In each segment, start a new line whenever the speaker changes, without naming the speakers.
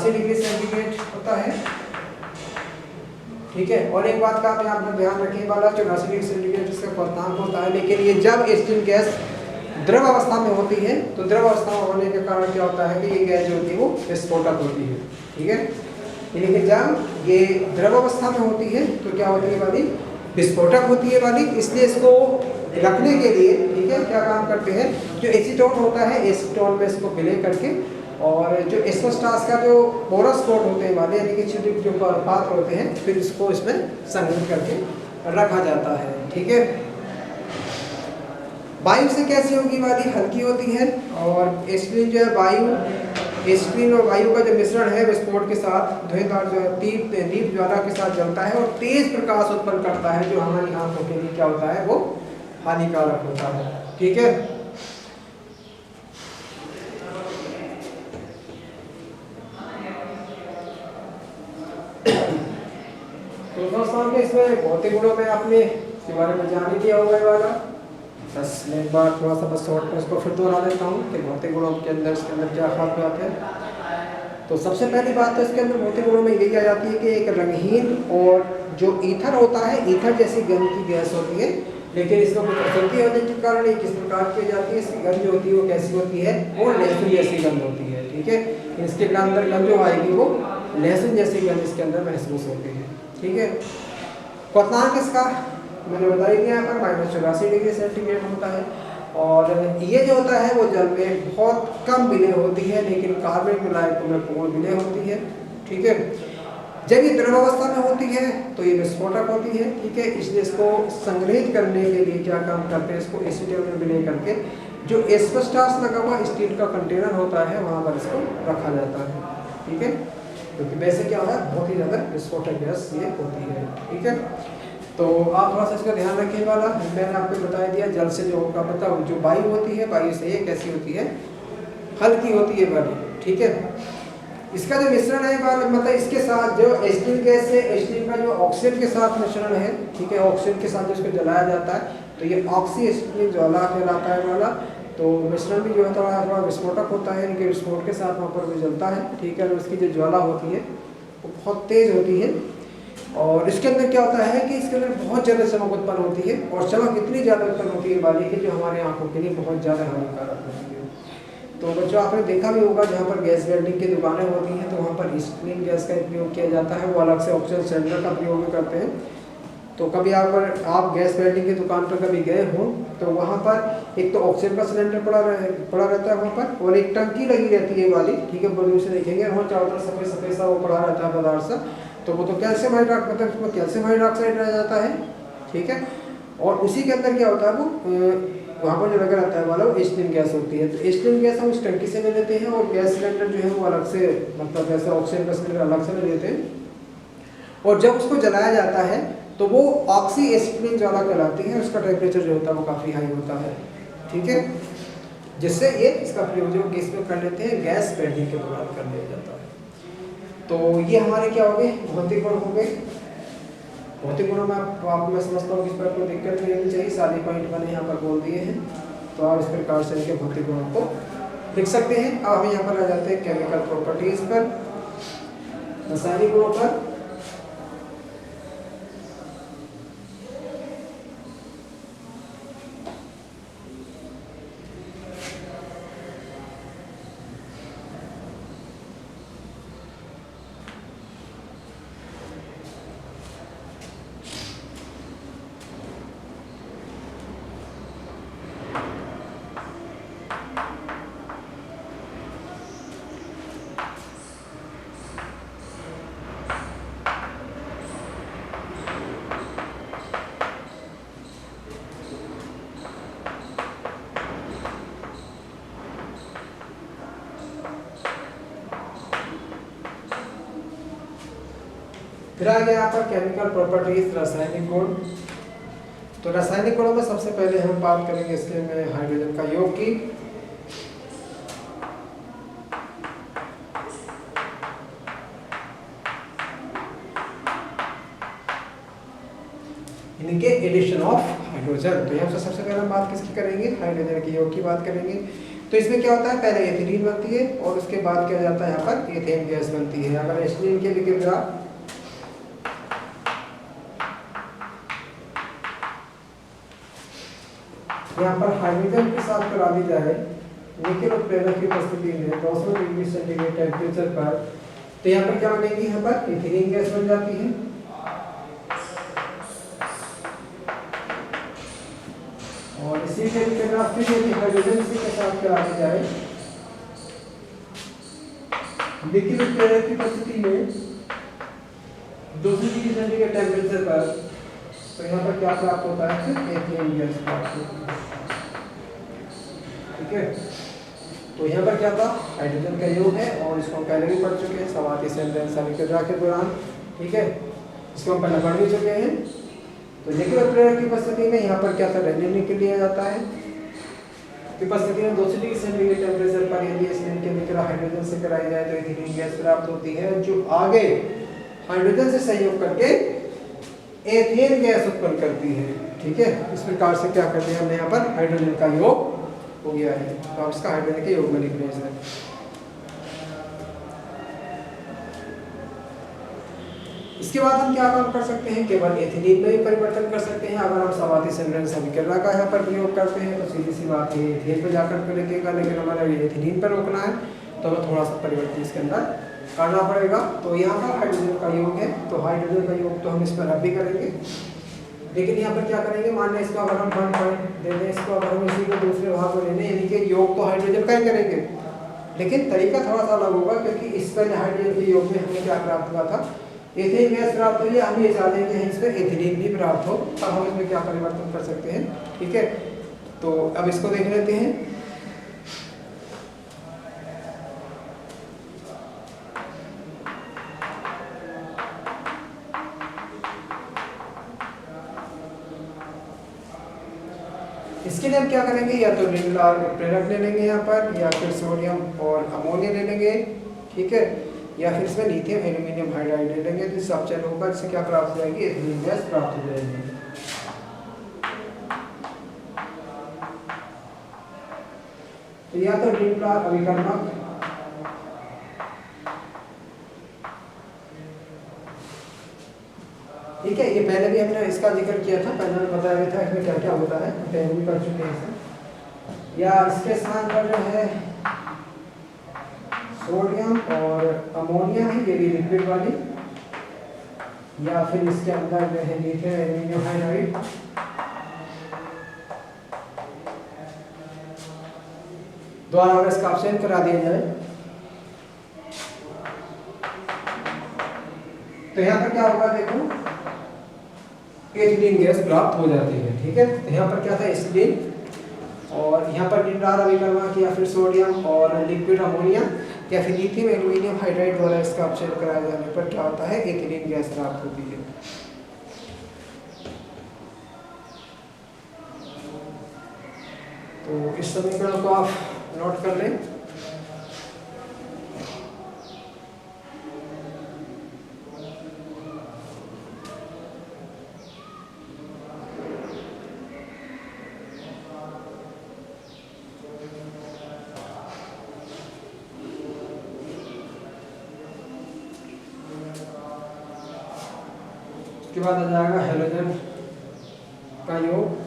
Degree centigrade होता है, ठीक है। और एक बात का आप यहाँ पर ध्यान रखने वाला, 84 डिग्री सेंटीग्रेड इसका क्वथनांक होता है, लेकिन ये जब एसिटिक गैस द्रव अवस्था में होती है तो द्रव अवस्था में होने के कारण क्या होता है कि ये गैस जो होती है वो विस्फोटक होती है, ठीक है। लेकिन जब ये द्रव अवस्था में होती है तो क्या होती है वाली, विस्फोटक होती है वाली। इसलिए इसको रखने के लिए, ठीक है, क्या काम करते हैं, जो एसीटोन होता है एसीटोन में इसको विलय करके, और जो एस्बेस्टॉस का जो पोरस कोट होते हैं वाले यानी कि छिद्रित जो पात्र होते हैं, फिर इसको इसमें संग्रहित करके रखा जाता है, ठीक है। वायु से कैसी होगी वाली, हल्की होती है, और एसिटिन जो है वायु, एसिटिन और वायु का जो मिश्रण है विस्फोट के साथ धुएंधार जो दीप ज्वाला के साथ जलता है और तेज प्रकाश उत्पन्न करता है, जो हमारी आंखों के लिए क्या होता है वो हानिकारक होता है, ठीक है। तो दोस्तों के इसमें भौतिक गुणों में आपने इसके बारे में जान ही लिया होगा वाला, बस मैं एक बार थोड़ा सा बस शॉर्ट में इसको फिर दोहरा देता हूँ कि भौतिक गुणों के अंदर इसके अंदर क्या खास बात है। तो सबसे पहली बात तो इसके अंदर भौतिक गुणों में यही आ जाती है कि एक रंगहीन और जो ईथर होता है, ईथर जैसी गंध की गैस होती है, लेकिन इसमें कुछ अशुद्धि होने के कारण ये किस प्रकार की जाती है, इसकी गंध जो होती है वो कैसी होती है, वो लहसुन जैसी गंध होती है, ठीक है। इसके अंदर गंध जो आएगी वो लहसुन जैसी गंध इसके अंदर महसूस होती है, ठीक है। क्वथनांक इसका मैंने बताया कि यहाँ पर -84 डिग्री सेंटीग्रेड होता है, और ये जो होता है वो जल में बहुत कम विलय होती है, लेकिन कार्बनिक विलायकों में पूर्ण विलय होती है, ठीक है। जब ये द्रव अवस्था में होती है तो ये विस्फोटक होती है, ठीक है। इसलिए इसको संग्रहित करने के लिए क्या काम करते हैं, इसको एसीटोन में विलय करके जो एस्बेस्टॉस लगा हुआ स्टील का कंटेनर होता है वहाँ पर इसको रखा जाता है, ठीक है। क्योंकि वैसे क्या है बहुत ही ज़्यादा विस्फोटक गैस ये होती है, ठीक है। तो आप थोड़ा सा इसका ध्यान रखिए वाला, मैंने आपको बता दिया जल से जो होगा बताओ, जो वायु होती है वायु से ये कैसी होती है, हल्की होती है वाली, ठीक है। इसका जो मिश्रण है मतलब इसके साथ जो एसिटिक गैस है, एसिटिक का जो ऑक्सीजन के साथ मिश्रण है, ठीक है, ऑक्सीजन के साथ जिसको जलाया जाता है तो ये ऑक्सी एसिटिक ज्वाला कहलाता है वाला। तो मिश्रण भी जो है थोड़ा विस्फोटक होता है, इनके विस्फोट के साथ वहाँ पर भी जलता है, ठीक है। और उसकी जो ज्वाला होती है वो बहुत तेज होती है, और इसके अंदर क्या होता है कि इसके अंदर बहुत ज़्यादा चमक उत्पन्न होती है, और चमक इतनी ज़्यादा उत्पन्न होती है वाली कि जो हमारे आंखों के लिए बहुत ज़्यादा हानिकारक होती है। तो बच्चों आपने देखा भी होगा जहाँ पर गैस वेल्डिंग की दुकानें होती हैं तो वहाँ पर स्टील गैस का उपयोग किया जाता है, वो अलग से ऑक्सीजन सिलेंडर का प्रयोग भी करते हैं। तो कभी आप गैस वेल्डिंग की दुकान पर कभी गए हो तो वहाँ पर एक तो ऑक्सीजन का सिलेंडर पड़ा रहता है वहाँ पर, और एक टंकी लगी रहती है वाली, ठीक है। बड़ी से देखेंगे वहाँ चारों तरफ सफ़ेद सफ़ेद सा वो पड़ा रहता है पदार्थ सा, तो वो तो कैल्शियम हाइड्रोक्साइड रह जाता है, ठीक है। और उसी के अंदर क्या होता है वो वहाँ पर जो लगा रहता है वाला वो एसिटिन गैस होती है। तो एसिटिन गैस हम उस टंकी से ले लेते हैं, और गैस सिलेंडर जो है वो अलग से, मतलब जैसे ऑक्सीजन का सिलेंडर अलग से ले लेते हैं, और जब उसको जलाया जाता है तो वो ऑक्सी एसिटिन ज्वाला कहलाती है, उसका टेम्परेचर जो होता है वो काफ़ी हाई होता है, ठीक है। जिससे ये इसका प्रयोग जो गैस में कर लेते हैं, गैस वेल्डिंग के दौरान कर लिया जाता है। तो ये हमारे क्या हो गए, भौतिक गुण हो गए। भौतिक गुणों में आपको मैं समझता हूँ कि इस पर कोई दिक्कत नहीं होनी चाहिए, सारे पॉइंट मैंने यहाँ पर बोल दिए हैं, तो आप इस प्रकार से इनके भौतिक गुणों को लिख सकते हैं। अब हम यहाँ पर आ जाते हैं केमिकल प्रॉपर्टीज पर, रासायनिक गुणों पर। फिर आ गया यहाँ पर केमिकल प्रॉपर्टीज, रासायनिक गुण। तो रासायनिक गुणों में सबसे पहले हम बात करेंगे इसके में हाइड्रोजन का योग की। इनके एडिशन ऑफ हाइड्रोजन। तो यहाँ से सबसे पहले हम बात किसकी करेंगे, हाइड्रोजन के योग की बात करेंगे। तो इसमें क्या होता है, पहले एथिलीन बनती है और उसके बाद क्या जाता है यहाँ पर एथेन गैस बनती है। अगर एथिलीन के लिखे ग्राफ यहाँ पर हाइड्रोजन के साथ करा दी जाए निकेल उत्प्रेरक की उपस्थिति में 200 डिग्री सेंटीग्रेड टेम्परेचर पर, तो यहाँ पर क्या बनेगी, यहाँ पर एथिलीन गैस बन जाती है। और इसी के फिर यदि हाइड्रोजन सी के साथ करा दी जाए निकेल उत्प्रेरक की उपस्थिति में 200 डिग्री सेंटीग्रेड टेम्परेचर पर, तो यहाँ पर क्या प्राप्त होता है, फिर एथिलीन गैस प्राप्त होती है। ठीक है, तो यहाँ पर क्या था, हाइड्रोजन का योग है और इसको हम पहले भी पढ़ चुके हैं सवाती समीकरण के दौरान। ठीक है, इसको हम पहले पढ़ भी चुके हैं। तो निकेल उत्प्रेरक की उपस्थिति में यहाँ पर क्या था, रेनिन निकेल लिया जाता है की उपस्थिति में 200 डिग्री सेंटीग्रेड टेम्परेचर पर यदि इस निकेल निकेल हाइड्रोजन से कराई जाए तो एथिलीन गैस प्राप्त होती है, जो आगे हाइड्रोजन से संयोग करके एथेन गैस उत्पन्न करती है। ठीक है, इस प्रकार से क्या करते हैं, हमने यहाँ पर हाइड्रोजन का योग हो गया है, तो आप इसका हाइड्रोजन के योग में लिख रहे हैं। इसके बाद हम क्या काम कर सकते हैं, केवल एथिलीन में भी परिवर्तन कर सकते हैं। अगर हम सवाती समीकरण समीकरण का यहाँ पर प्रयोग करते हैं तो सीधी सी बात है एथेन पर जाकर के लिखेगा, लेकिन हमारा एथिलीन पर रोकना है तो हमें थोड़ा सा परिवर्तन इसके अंदर करना पड़ेगा। तो यहाँ पर हाइड्रोजन का योग है, तो हाइड्रोजन का योग तो हम इस पर रब भी करेंगे, लेकिन यहाँ पर क्या करेंगे, मान लें इसको अगर हम 1 पॉइंट दे दें, इसको अगर हम इसी को दूसरे भाग को लेने, यानी कि योग तो हाइड्रोजन का ही करेंगे, लेकिन तरीका थोड़ा सा अलग होगा, क्योंकि इस पर हाइड्रोजन के योग में हमें क्या प्राप्त हुआ था, एथेन गैस प्राप्त हुई है। हम ये चाहते हैं कि इसमें एथिलीन भी प्राप्त हो, तब हम इसमें क्या परिवर्तन कर सकते हैं। ठीक है, तो अब इसको देख लेते हैं। इसके लिए हम क्या करेंगे, या तो रिंगलार उत्प्रेरक ले लेंगे यहाँ पर, या फिर सोडियम और अमोनिया ले लेंगे। ठीक है, या फिर इसमें लिथियम एल्यूमिनियम हाइड्राइड ले लेंगे, तो सब चल होगा, इससे क्या प्राप्त हो जाएगी, एथिलीन गैस प्राप्त हो जाएगी। तो या तो रिंगलार अभिकर्मक, ठीक है, ये पहले भी हमने इसका जिक्र किया था, पहले हमें बताया गया था इसमें क्या क्या होता है, पहले भी कर चुके हैं इसे। या इसके स्थान पर जो है सोडियम और अमोनिया है, ये भी लिक्विड वाली, या फिर इसके अंदर जो है लिथियम एल्यूमिनियम हाइड्राइड, द्वारा अगर इसका ऑप्शन करा दिया जाए तो यहाँ पर क्या होगा, देखो एथिलीन गैस प्राप्त हो जाती है। ठीक है, तो यहाँ पर क्या था, एथिलीन, और यहाँ पर रिंगलार अभिकर्मक या फिर सोडियम और लिक्विड अमोनिया या फिर लिथियम एल्यूमिनियम हाइड्राइड द्वारा इसका अपचयन कराया जाने पर क्या होता है, एथिलीन गैस प्राप्त होती है। तो इस समीकरण को आप नोट कर लें। उसके बाद आ जाएगा हैलोजन का योग।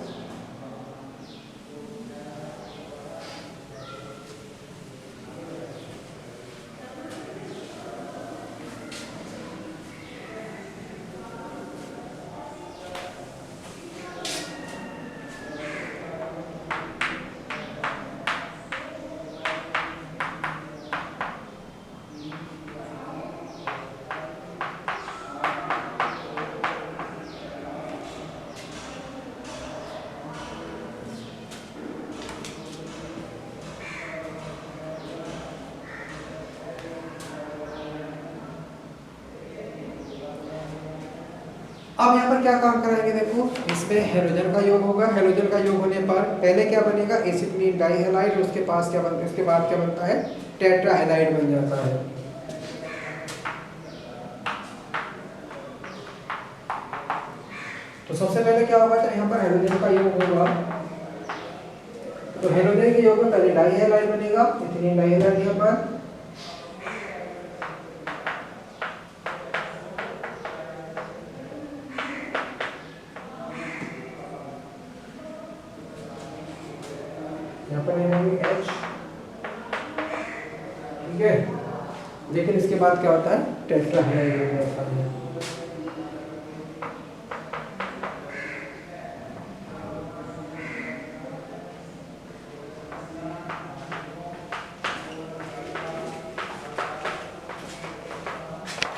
अब यहाँ पर क्या काम कराएंगे, देखो इसमें हेलोजन का योग होगा। हेलोजन का योग होने पर पहले क्या बनेगा, एसिटिलीन डाइहैलाइड, उसके पास क्या बनता है, उसके बाद क्या बनता है, टेट्राहैलाइड बन जाता है। तो सबसे पहले क्या होगा, तो यहाँ पर हेलोजन का योग होगा तो हेलोजन की जगह पहले डाई हैलाइड बनेगा, इथेनिल डाई हैलाइड यहाँ पर, यहाँ पर लेंगे H, ठीक है। लेकिन इसके बाद क्या होता है, टेट्रा हैलाइड हो जाता है।